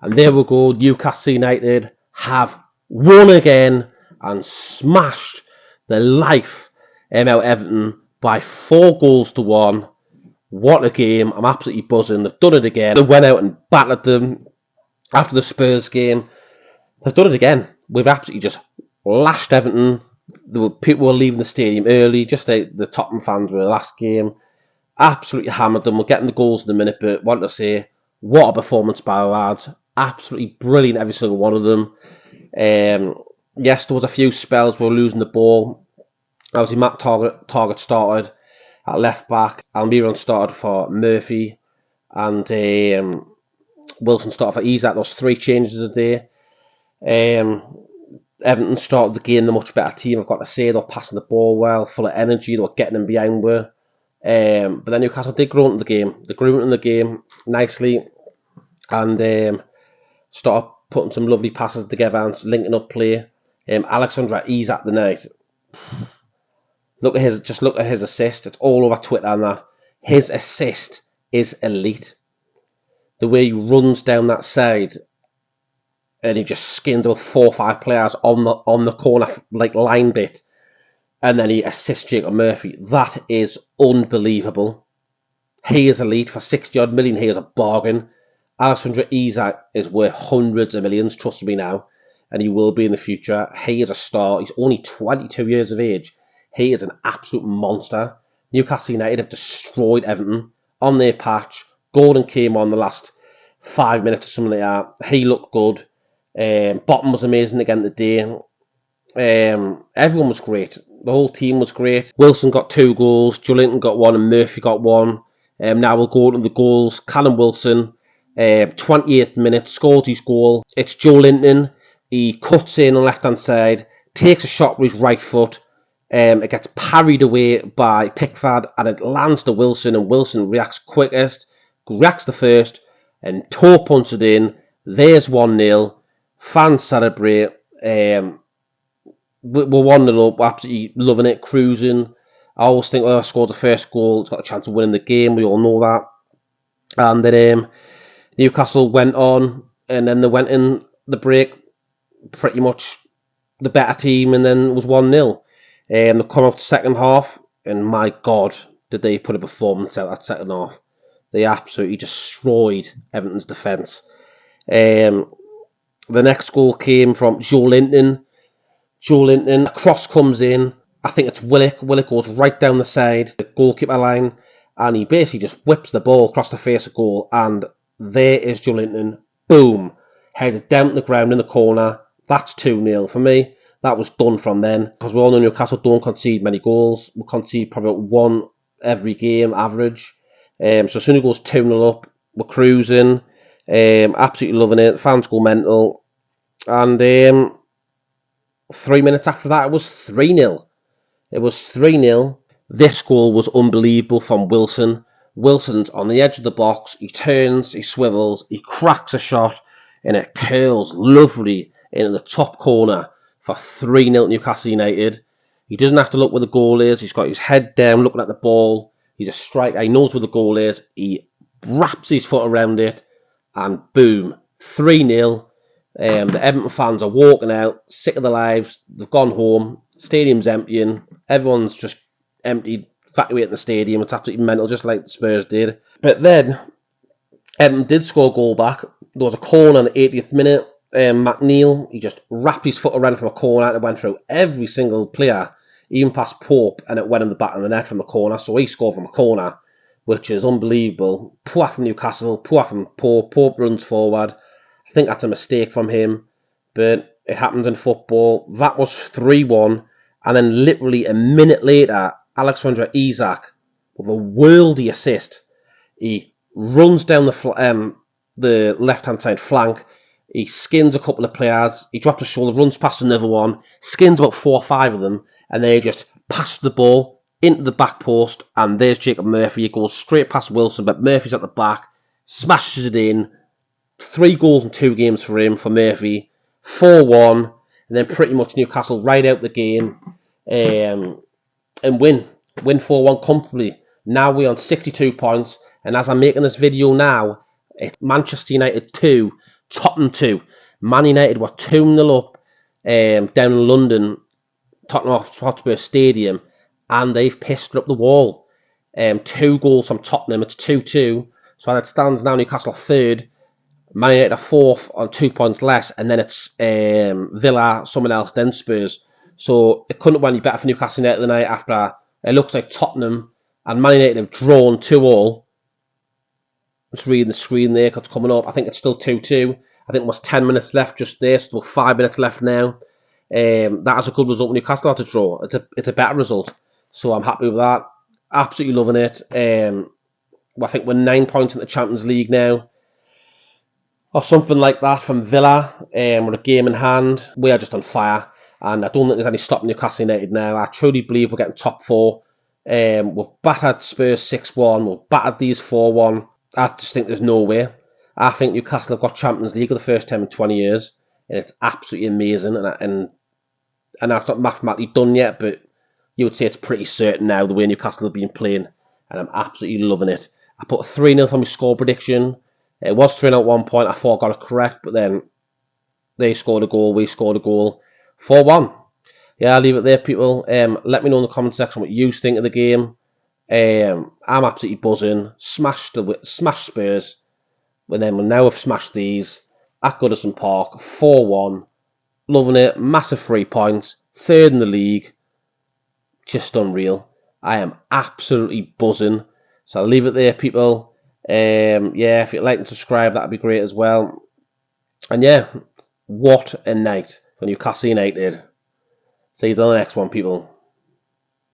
And there we go, Newcastle United have won again and smashed the life out of Everton by 4-1. What a game. I'm absolutely buzzing. They've done it again. They went out and battered them after the Spurs game. They've done it again. We've absolutely just lashed Everton. People were leaving the stadium early, just like the Tottenham fans were last game. Absolutely hammered them. We're getting the goals in a minute, but what to say, what a performance by our lads. Absolutely brilliant, every single one of them. Yes, there was a few spells where we were losing the ball. Obviously, Matt Target started at left back. Almiron started for Murphy. And Wilson started for Isaac. There was 3 changes a day. Everton started the game, the much better team, I've got to say. They were passing the ball well, full of energy. They were getting them behind were. But then Newcastle did grow into the game. They grew into the game nicely. And started putting some lovely passes together and linking up play. Alexander Isak the night. Look at his assist. It's all over Twitter and that. His assist is elite. The way he runs down that side and he just skins about 4 or 5 players on the corner like line bit, and then he assists Jacob Murphy. That is unbelievable. He is elite. For 60-odd million. He is a bargain. Alexander Isak is worth hundreds of millions, trust me now, and he will be in the future. He is a star. He's only 22 years of age. He is an absolute monster. Newcastle United have destroyed Everton on their patch. Gordon came on the last 5 minutes or something like that. He looked good. Bottom was amazing again today. Everyone was great. The whole team was great. Wilson got 2 goals. Joelinton got 1 and Murphy got 1. Now we'll go to the goals. Callum Wilson, 28th minute, scores his goal. It's Joelinton. He cuts in on the left-hand side, takes a shot with his right foot. It gets parried away by Pickford and it lands to Wilson, and Wilson reacts quickest, reacts the first, and toe punts it in. There's 1-0. Fans celebrate. We're 1-0 up, absolutely loving it, cruising. I always think, I scored the first goal, it's got a chance of winning the game, we all know that. And then Newcastle went on, and then they went in the break, pretty much the better team, and then it was 1-0. They come up to second half, and my God, did they put a performance out that second half. They absolutely destroyed Everton's defence. The next goal came from Joelinton. A cross comes in. I think it's Willock. Willock goes right down the side, the goalkeeper line, and he basically just whips the ball across the face of goal. And there is Joelinton. Boom. Headed down to the ground in the corner. That's 2-0 for me. That was done from then. Because we all know Newcastle don't concede many goals. We concede probably 1 every game, average. So as soon as it goes 2-0 up, we're cruising. Absolutely loving it. Fans go mental. And 3 minutes after that, it was 3-0. It was 3-0. This goal was unbelievable from Wilson. Wilson's on the edge of the box. He turns, he swivels, he cracks a shot, and it curls lovely into the top corner for 3-0 Newcastle United. He doesn't have to look where the goal is. He's got his head down, looking at the ball. He's a striker. He knows where the goal is. He wraps his foot around it, and boom, 3-0. The Everton fans are walking out, sick of their lives. They've gone home. Stadium's emptying. Everyone's just emptied, evacuating the stadium. It's absolutely mental, just like the Spurs did. But then, Everton did score a goal back. There was a corner in the 80th minute. McNeil, he just wrapped his foot around from a corner and it went through every single player, even past Pope, and it went in the back of the net from the corner. So he scored from a corner, which is unbelievable. Poor from Newcastle, poor from Pope. Pope runs forward. I think that's a mistake from him, but it happens in football. That was 3-1, and then literally a minute later, Alexander Isak with a worldy assist. He runs down the left-hand side flank. He skins a couple of players. He drops a shoulder, runs past another one, skins about 4 or 5 of them, and then he just passes the ball into the back post. And there's Jacob Murphy. He goes straight past Wilson, but Murphy's at the back, smashes it in. 3 goals in 2 games for him, for Murphy. 4-1, and then pretty much Newcastle ride out the game and win 4-1 comfortably. Now we're on 62 points, and as I'm making this video now, it's Manchester United 2, Tottenham 2. Man United were 2-0 up down in London, Tottenham Hotspur Stadium, and they've pissed up the wall. 2 goals from Tottenham. It's 2-2. So as it stands now, Newcastle are third. Man United are fourth on 2 points less, and then it's Villa, someone else, then Spurs. So it couldn't have went any better for Newcastle United tonight after it looks like Tottenham and Man United have drawn 2-2. Just reading the screen there because it's coming up. I think it's still 2-2. I think there was 10 minutes left just there, still 5 minutes left now. That is a good result when Newcastle had to draw. It's a better result. So I'm happy with that. Absolutely loving it. I think we're 9 points in the Champions League now, or something like that from Villa, with a game in hand. We are just on fire, and I don't think there's any stopping Newcastle United now. I truly believe we're getting top 4. We've battered Spurs 6-1, we've battered these 4-1. I just think there's no way. I think Newcastle have got Champions League for the first time in 20 years, and it's absolutely amazing, and that's not mathematically done yet, but you would say it's pretty certain now the way Newcastle have been playing, and I'm absolutely loving it. I put a 3-0 for my score prediction. It was 3-0 at one point. I thought I got it correct, but then they scored a goal, we scored a goal. 4-1. Yeah, I'll leave it there, people. Let me know in the comment section what you think of the game. I'm absolutely buzzing. Smash Spurs. And then we'll now have smashed these at Goodison Park. 4-1. Loving it. Massive 3 points. Third in the league. Just unreal. I am absolutely buzzing. So I'll leave it there, people. Yeah, if you'd like and subscribe, that'd be great as well. And yeah, what a night for Newcastle United. See you on the next one, people.